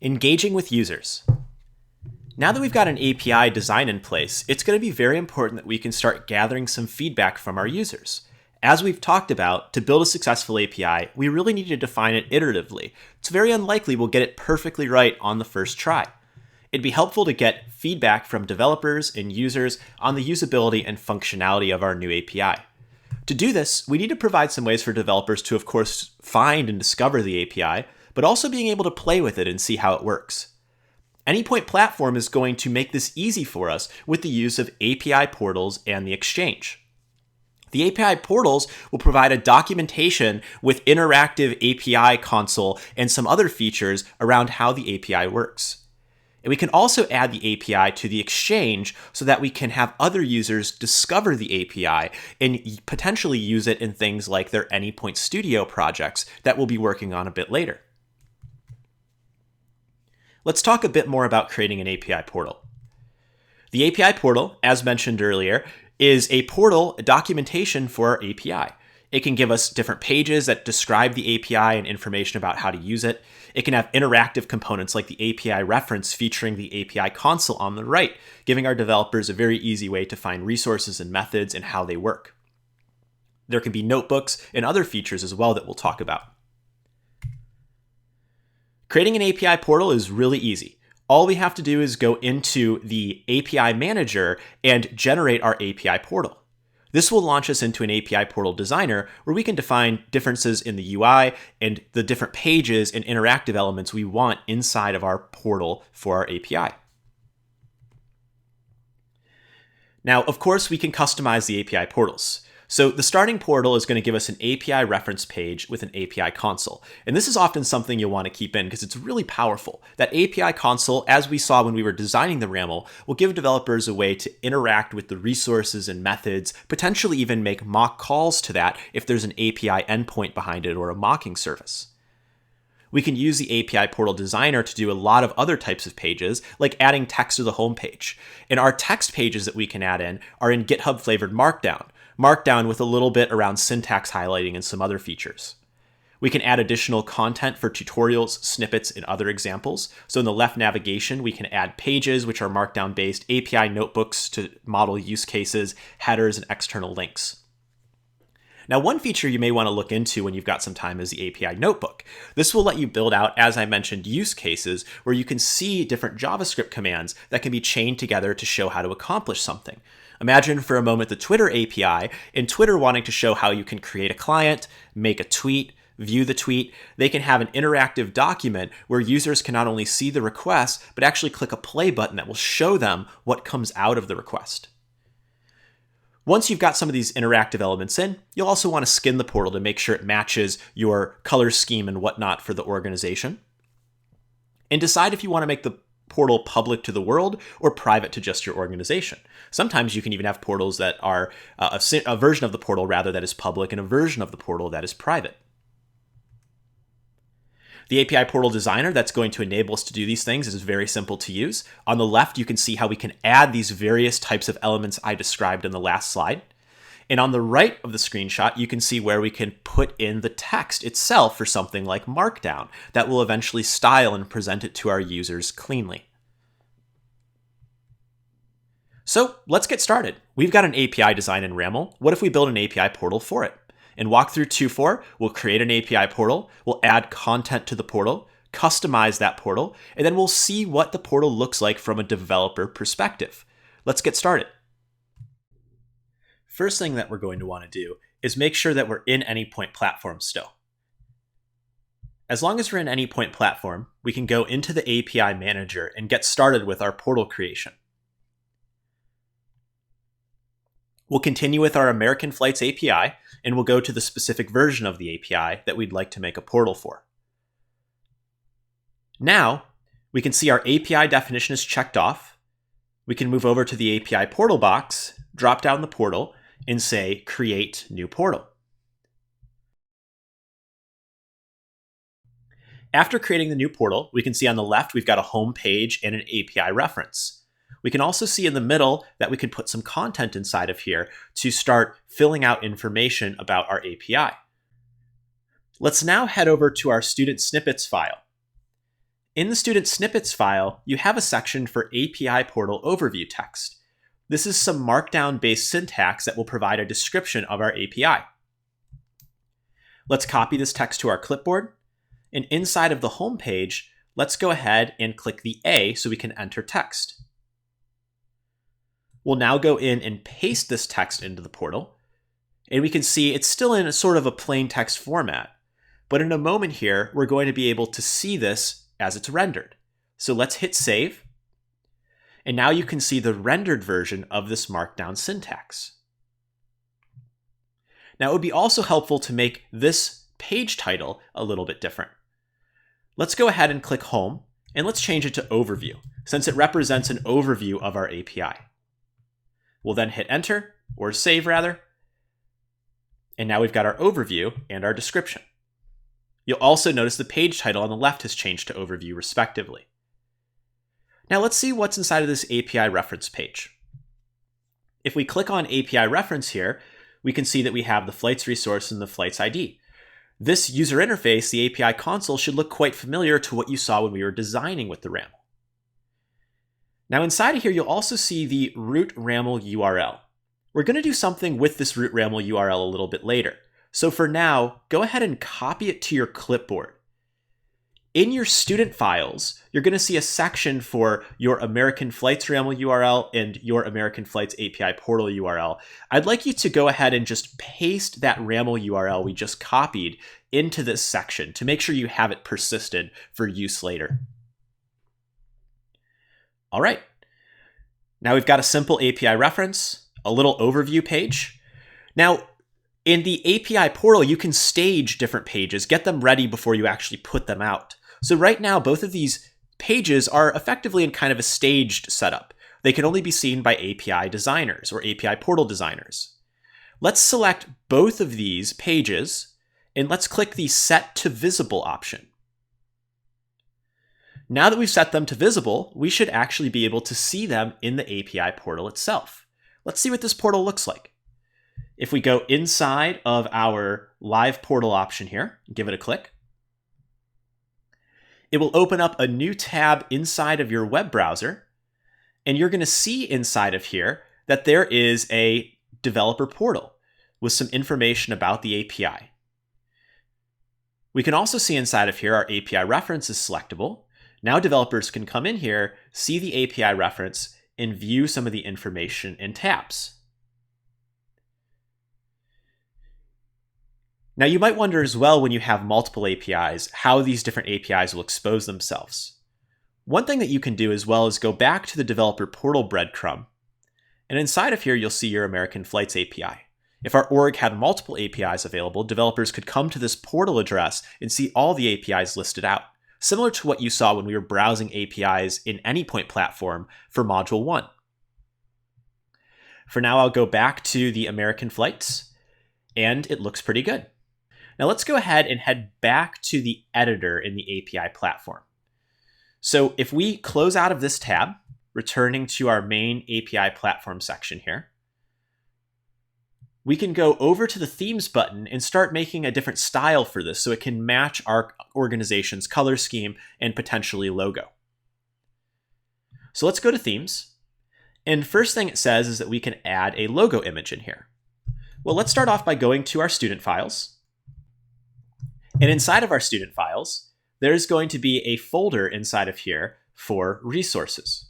Engaging with users. Now that we've got an API design in place, it's going to be very important that we can start gathering some feedback from our users. As we've talked about, to build a successful API, we really need to define it iteratively. It's very unlikely we'll get it perfectly right on the first try. It'd be helpful to get feedback from developers and users on the usability and functionality of our new API. To do this, we need to provide some ways for developers to, of course, find and discover the API, but also being able to play with it and see how it works. Anypoint Platform is going to make this easy for us with the use of API portals and the Exchange. The API portals will provide a documentation with interactive API console and some other features around how the API works. And we can also add the API to the Exchange so that we can have other users discover the API and potentially use it in things like their Anypoint Studio projects that we'll be working on a bit later. Let's talk a bit more about creating an API portal. The API portal, as mentioned earlier, is a portal documentation for our API. It can give us different pages that describe the API and information about how to use it. It can have interactive components like the API reference featuring the API console on the right, giving our developers a very easy way to find resources and methods and how they work. There can be notebooks and other features as well that we'll talk about. Creating an API portal is really easy. All we have to do is go into the API manager and generate our API portal. This will launch us into an API portal designer where we can define differences in the UI and the different pages and interactive elements we want inside of our portal for our API. Now, of course, we can customize the API portals. So the starting portal is going to give us an API reference page with an API console. And this is often something you'll want to keep in because it's really powerful. That API console, as we saw when we were designing the RAML, will give developers a way to interact with the resources and methods, potentially even make mock calls to that if there's an API endpoint behind it or a mocking service. We can use the API portal designer to do a lot of other types of pages, like adding text to the home page. And our text pages that we can add in are in GitHub flavored Markdown with a little bit around syntax highlighting and some other features. We can add additional content for tutorials, snippets, and other examples. So in the left navigation, we can add pages, which are Markdown based, API notebooks to model use cases, headers, and external links. Now, one feature you may want to look into when you've got some time is the API notebook. This will let you build out, as I mentioned, use cases where you can see different JavaScript commands that can be chained together to show how to accomplish something. Imagine for a moment the Twitter API and Twitter wanting to show how you can create a client, make a tweet, view the tweet. They can have an interactive document where users can not only see the request, but actually click a play button that will show them what comes out of the request. Once you've got some of these interactive elements in, you'll also want to skin the portal to make sure it matches your color scheme and whatnot for the organization. And decide if you want to make the portal public to the world or private to just your organization. Sometimes you can even have portals that are a version of the portal rather that is public and a version of the portal that is private. The API portal designer that's going to enable us to do these things is very simple to use. On the left, you can see how we can add these various types of elements I described in the last slide. And on the right of the screenshot, you can see where we can put in the text itself for something like Markdown that will eventually style and present it to our users cleanly. So let's get started. We've got an API design in RAML. What if we build an API portal for it? In walkthrough 2.4, we'll create an API portal, we'll add content to the portal, customize that portal, and then we'll see what the portal looks like from a developer perspective. Let's get started. First thing that we're going to want to do is make sure that we're in Anypoint Platform still. As long as we're in Anypoint Platform, we can go into the API manager and get started with our portal creation. We'll continue with our American Flights API, and we'll go to the specific version of the API that we'd like to make a portal for. Now, we can see our API definition is checked off. We can move over to the API portal box, drop down the portal, and say Create New Portal. After creating the new portal, we can see on the left we've got a home page and an API reference. We can also see in the middle that we can put some content inside of here to start filling out information about our API. Let's now head over to our student snippets file. In the student snippets file, you have a section for API portal overview text. This is some markdown-based syntax that will provide a description of our API. Let's copy this text to our clipboard, and inside of the home page, let's go ahead and click the A so we can enter text. We'll now go in and paste this text into the portal, and we can see it's still in a sort of a plain text format. But in a moment here, we're going to be able to see this as it's rendered. So let's hit save. And now you can see the rendered version of this markdown syntax. Now it would be also helpful to make this page title a little bit different. Let's go ahead and click home, and let's change it to overview, since it represents an overview of our API. We'll then hit enter, or save rather. And now we've got our overview and our description. You'll also notice the page title on the left has changed to overview respectively. Now let's see what's inside of this API reference page. If we click on API reference here, we can see that we have the flights resource and the flights ID. This user interface, the API console, should look quite familiar to what you saw when we were designing with the RAML. Now inside of here, you'll also see the root RAML URL. We're going to do something with this root RAML URL a little bit later. So for now, go ahead and copy it to your clipboard. In your student files, you're going to see a section for your American Flights RAML URL and your American Flights API portal URL. I'd like you to go ahead and just paste that RAML URL we just copied into this section to make sure you have it persisted for use later. All right. Now we've got a simple API reference, a little overview page. Now, in the API portal, you can stage different pages, get them ready before you actually put them out. So right now, both of these pages are effectively in kind of a staged setup. They can only be seen by API designers or API portal designers. Let's select both of these pages, and let's click the Set to Visible option. Now that we've set them to visible, we should actually be able to see them in the API portal itself. Let's see what this portal looks like. If we go inside of our live portal option here, give it a click, it will open up a new tab inside of your web browser, and you're going to see inside of here that there is a developer portal with some information about the API. We can also see inside of here our API reference is selectable. Now developers can come in here, see the API reference, and view some of the information in tabs. Now you might wonder as well, when you have multiple APIs, how these different APIs will expose themselves. One thing that you can do as well is go back to the developer portal breadcrumb, and inside of here you'll see your American Flights API. If our org had multiple APIs available, developers could come to this portal address and see all the APIs listed out, similar to what you saw when we were browsing APIs in Anypoint platform for Module 1. For now, I'll go back to the American Flights, and it looks pretty good. Now let's go ahead and head back to the editor in the API platform. So if we close out of this tab, returning to our main API platform section here, we can go over to the themes button and start making a different style for this so it can match our organization's color scheme and potentially logo. So let's go to themes. And first thing it says is that we can add a logo image in here. Well, let's start off by going to our student files. And inside of our student files, there's going to be a folder inside of here for resources.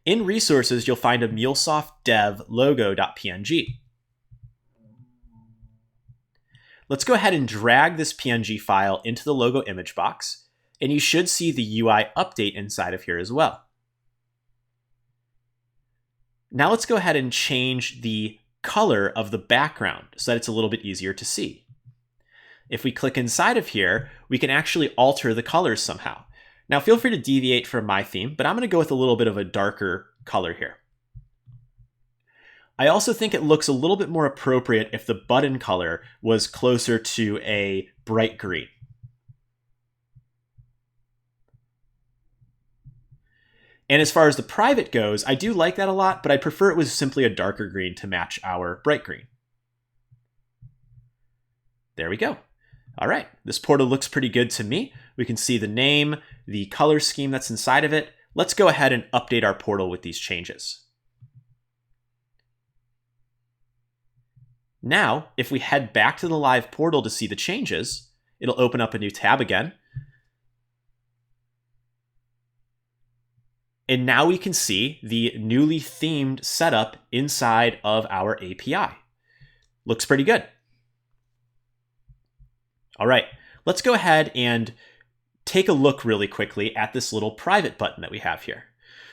In resources, you'll find a MuleSoft dev logo.png. Let's go ahead and drag this PNG file into the logo image box, and you should see the UI update inside of here as well. Now let's go ahead and change the color of the background so that it's a little bit easier to see. If we click inside of here, we can actually alter the colors somehow. Now feel free to deviate from my theme, but I'm going to go with a little bit of a darker color here. I also think it looks a little bit more appropriate if the button color was closer to a bright green. And as far as the private goes, I do like that a lot, but I prefer it was simply a darker green to match our bright green. There we go. All right, this portal looks pretty good to me. We can see the name, the color scheme that's inside of it. Let's go ahead and update our portal with these changes. Now, if we head back to the live portal to see the changes, it'll open up a new tab again. And now we can see the newly themed setup inside of our API. Looks pretty good. All right, let's go ahead and take a look really quickly at this little private button that we have here.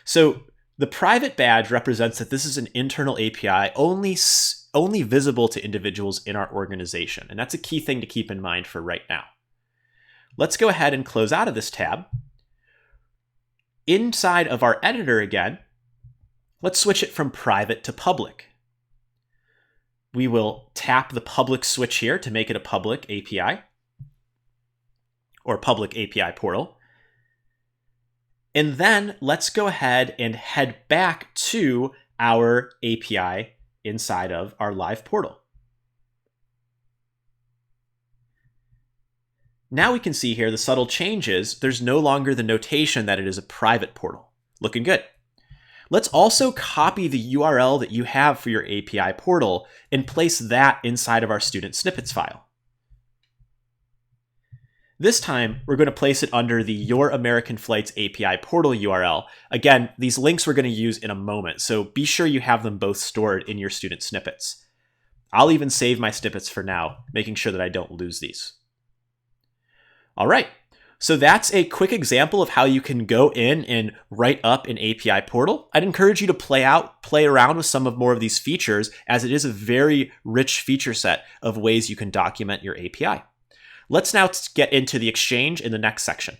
So the private badge represents that this is an internal API only visible to individuals in our organization. And that's a key thing to keep in mind for right now. Let's go ahead and close out of this tab. Inside of our editor again, let's switch it from private to public. We will tap the public switch here to make it a public API or public API portal. And then let's go ahead and head back to our API inside of our live portal. Now we can see here the subtle changes. There's no longer the notation that it is a private portal. Looking good. Let's also copy the URL that you have for your API portal and place that inside of our student snippets file. This time, we're going to place it under the Your American Flights API portal URL. Again, these links we're going to use in a moment, so be sure you have them both stored in your student snippets. I'll even save my snippets for now, making sure that I don't lose these. All right, so that's a quick example of how you can go in and write up an API portal. I'd encourage you to play around with some of more of these features, as it is a very rich feature set of ways you can document your API. Let's now get into the Exchange in the next section.